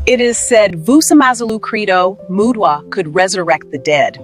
It is said Vusamazalu Credo Mudwa could resurrect the dead.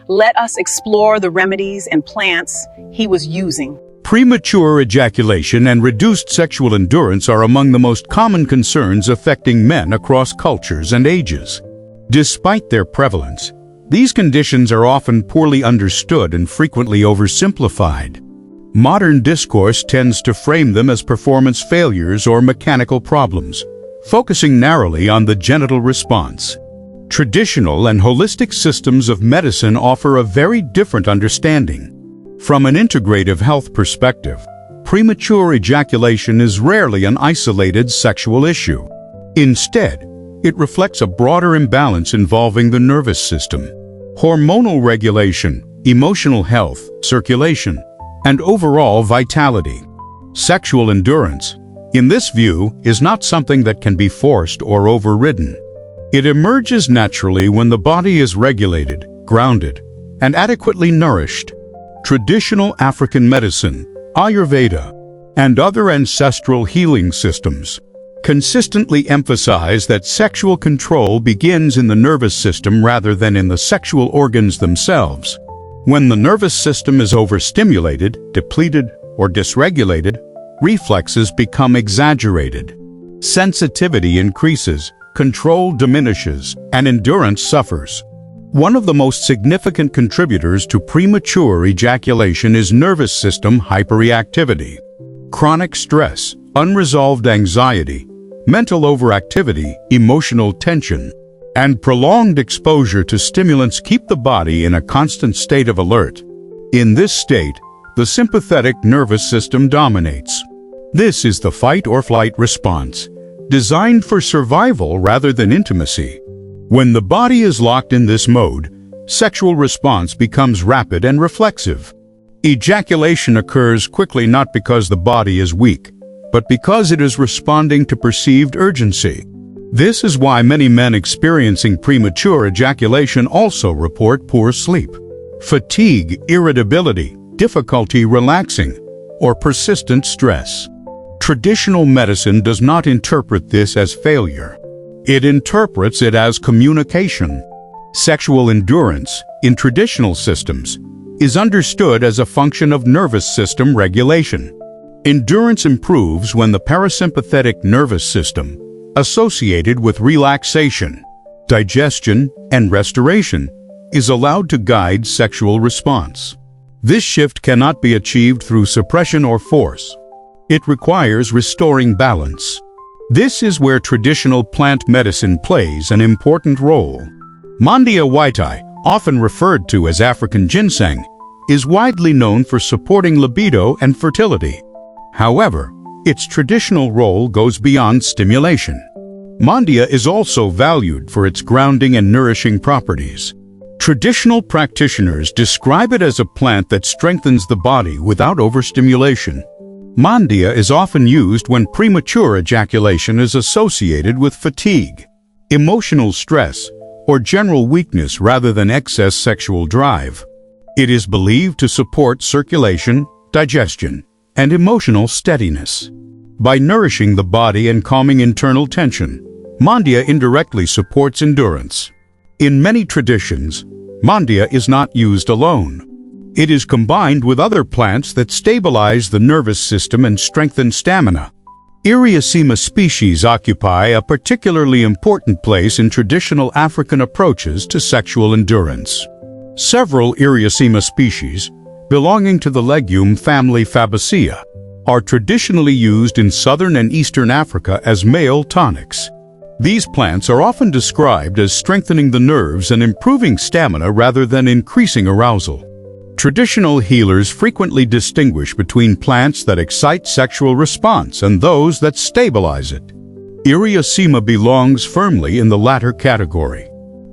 Let us explore the remedies and plants he was using. Premature ejaculation and reduced sexual endurance are among the most common concerns affecting men across cultures and ages. Despite their prevalence, these conditions are often poorly understood and frequently oversimplified. Modern discourse tends to frame them as performance failures or mechanical problems, focusing narrowly on the genital response. Traditional and holistic systems of medicine offer a very different understanding. From an integrative health perspective, premature ejaculation is rarely an isolated sexual issue. Instead, it reflects a broader imbalance involving the nervous system, hormonal regulation, emotional health, circulation, and overall vitality. Sexual endurance, in this view, is not something that can be forced or overridden. It emerges naturally when the body is regulated, grounded, and adequately nourished. Traditional African medicine, Ayurveda, and other ancestral healing systems consistently emphasize that sexual control begins in the nervous system rather than in the sexual organs themselves. When the nervous system is overstimulated, depleted, or dysregulated, reflexes become exaggerated. Sensitivity increases, control diminishes, and endurance suffers. One of the most significant contributors to premature ejaculation is nervous system hyperreactivity. Chronic stress, unresolved anxiety, mental overactivity, emotional tension, and prolonged exposure to stimulants keep the body in a constant state of alert. In this state, the sympathetic nervous system dominates. This is the fight-or-flight response, designed for survival rather than intimacy. When the body is locked in this mode, sexual response becomes rapid and reflexive. Ejaculation occurs quickly not because the body is weak, but because it is responding to perceived urgency. This is why many men experiencing premature ejaculation also report poor sleep, fatigue, irritability, difficulty relaxing, or persistent stress. Traditional medicine does not interpret this as failure. It interprets it as communication. Sexual endurance, in traditional systems, is understood as a function of nervous system regulation. Endurance improves when the parasympathetic nervous system, associated with relaxation, digestion, and restoration, is allowed to guide sexual response. This shift cannot be achieved through suppression or force. It requires restoring balance. This is where traditional plant medicine plays an important role. Mondia whitei, often referred to as African ginseng, is widely known for supporting libido and fertility. However, its traditional role goes beyond stimulation. Mondia is also valued for its grounding and nourishing properties. Traditional practitioners describe it as a plant that strengthens the body without overstimulation. Mondia is often used when premature ejaculation is associated with fatigue, emotional stress, or general weakness rather than excess sexual drive. It is believed to support circulation, digestion, and emotional steadiness. By nourishing the body and calming internal tension, Mondia indirectly supports endurance. In many traditions, Mondia is not used alone. It is combined with other plants that stabilize the nervous system and strengthen stamina. Eriosema species occupy a particularly important place in traditional African approaches to sexual endurance. Several Eriosema species, belonging to the legume family Fabaceae, are traditionally used in southern and eastern Africa as male tonics. These plants are often described as strengthening the nerves and improving stamina rather than increasing arousal. Traditional healers frequently distinguish between plants that excite sexual response and those that stabilize it. Eriosema belongs firmly in the latter category.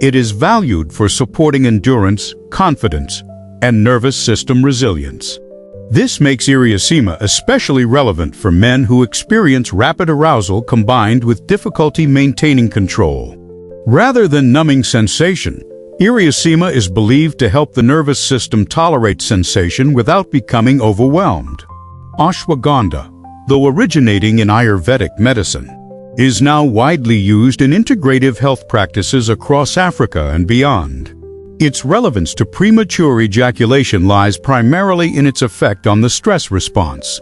It is valued for supporting endurance, confidence, and nervous system resilience. This makes Eriosema especially relevant for men who experience rapid arousal combined with difficulty maintaining control. Rather than numbing sensation, Eriosema is believed to help the nervous system tolerate sensation without becoming overwhelmed. Ashwagandha, though originating in Ayurvedic medicine, is now widely used in integrative health practices across Africa and beyond. Its relevance to premature ejaculation lies primarily in its effect on the stress response.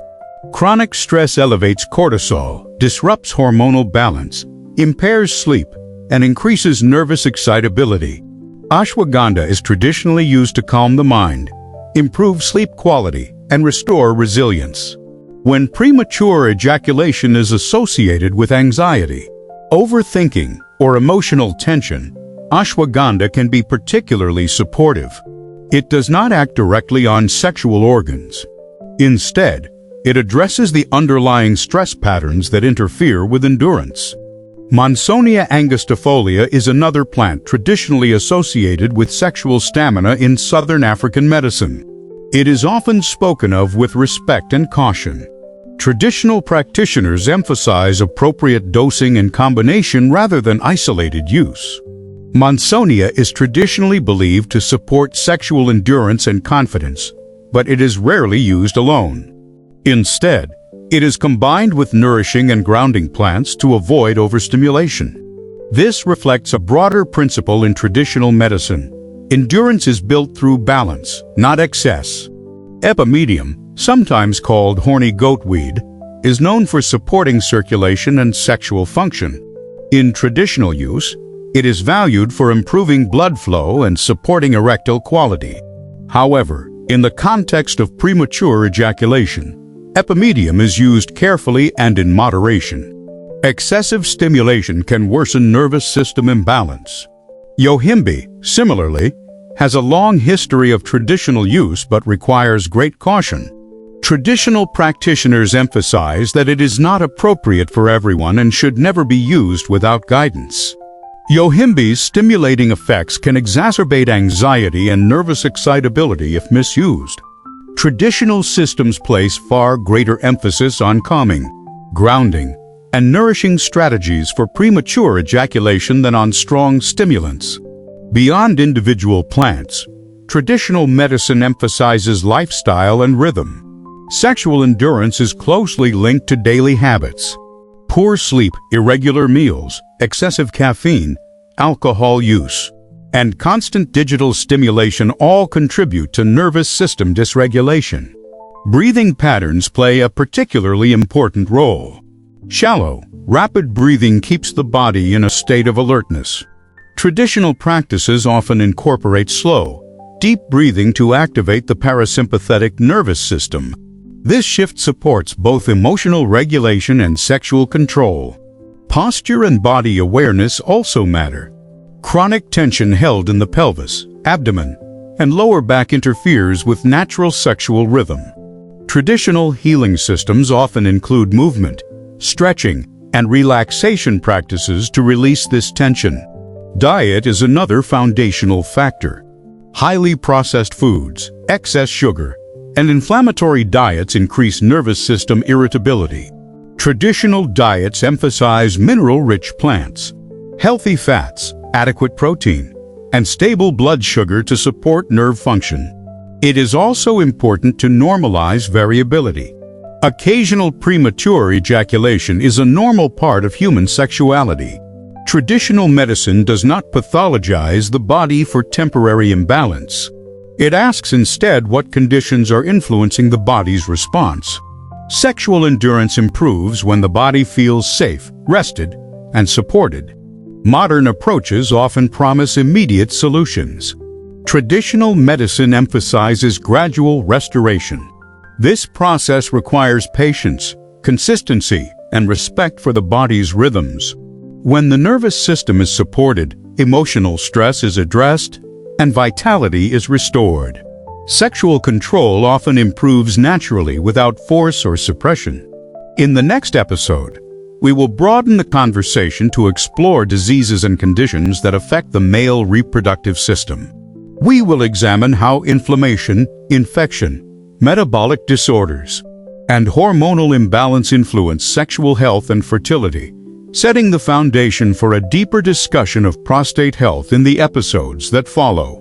Chronic stress elevates cortisol, disrupts hormonal balance, impairs sleep, and increases nervous excitability. Ashwagandha is traditionally used to calm the mind, improve sleep quality, and restore resilience. When premature ejaculation is associated with anxiety, overthinking, or emotional tension, ashwagandha can be particularly supportive. It does not act directly on sexual organs. Instead, it addresses the underlying stress patterns that interfere with endurance. Monsonia angustifolia is another plant traditionally associated with sexual stamina in Southern African medicine. It is often spoken of with respect and caution. Traditional practitioners emphasize appropriate dosing and combination rather than isolated use. Monsonia is traditionally believed to support sexual endurance and confidence, but it is rarely used alone. Instead, it is combined with nourishing and grounding plants to avoid overstimulation. This reflects a broader principle in traditional medicine. Endurance is built through balance, not excess. Ep8, sometimes called horny goatweed, is known for supporting circulation and sexual function. In traditional use, it is valued for improving blood flow and supporting erectile quality. However, in the context of premature ejaculation, Ep8 is used carefully and in moderation. Excessive stimulation can worsen nervous system imbalance. Yohimbe, similarly, has a long history of traditional use but requires great caution. Traditional practitioners emphasize that it is not appropriate for everyone and should never be used without guidance. Yohimbe's stimulating effects can exacerbate anxiety and nervous excitability if misused. Traditional systems place far greater emphasis on calming, grounding, and nourishing strategies for premature ejaculation than on strong stimulants. Beyond individual plants, traditional medicine emphasizes lifestyle and rhythm. Sexual endurance is closely linked to daily habits. Poor sleep, irregular meals, excessive caffeine, alcohol use, and constant digital stimulation all contribute to nervous system dysregulation. Breathing patterns play a particularly important role. Shallow, rapid breathing keeps the body in a state of alertness. Traditional practices often incorporate slow, deep breathing to activate the parasympathetic nervous system. This shift supports both emotional regulation and sexual control. Posture and body awareness also matter. Chronic tension held in the pelvis, abdomen, and lower back interferes with natural sexual rhythm. Traditional healing systems often include movement, stretching, and relaxation practices to release this tension. Diet is another foundational factor. Highly processed foods, excess sugar, and inflammatory diets increase nervous system irritability. Traditional diets emphasize mineral-rich plants, healthy fats, adequate protein, and stable blood sugar to support nerve function. It is also important to normalize variability. Occasional premature ejaculation is a normal part of human sexuality. Traditional medicine does not pathologize the body for temporary imbalance. It asks instead what conditions are influencing the body's response. Sexual endurance improves when the body feels safe, rested, and supported. Modern approaches often promise immediate solutions. Traditional medicine emphasizes gradual restoration. This process requires patience, consistency, and respect for the body's rhythms. When the nervous system is supported, emotional stress is addressed, and vitality is restored. Sexual control often improves naturally without force or suppression. In the next episode, we will broaden the conversation to explore diseases and conditions that affect the male reproductive system. We will examine how inflammation, infection, metabolic disorders, and hormonal imbalance influence sexual health and fertility, setting the foundation for a deeper discussion of prostate health in the episodes that follow.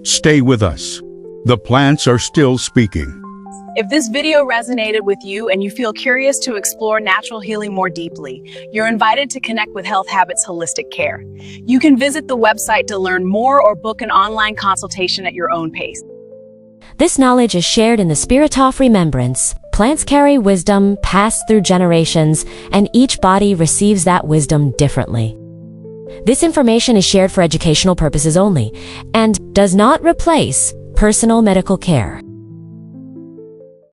Stay with us. The plants are still speaking. If this video resonated with you and you feel curious to explore natural healing more deeply, you're invited to connect with Health Habits Holistic Care. You can visit the website to learn more or book an online consultation at your own pace. This knowledge is shared in the spirit of remembrance. Plants carry wisdom passed through generations, and each body receives that wisdom differently. This information is shared for educational purposes only and does not replace personal medical care.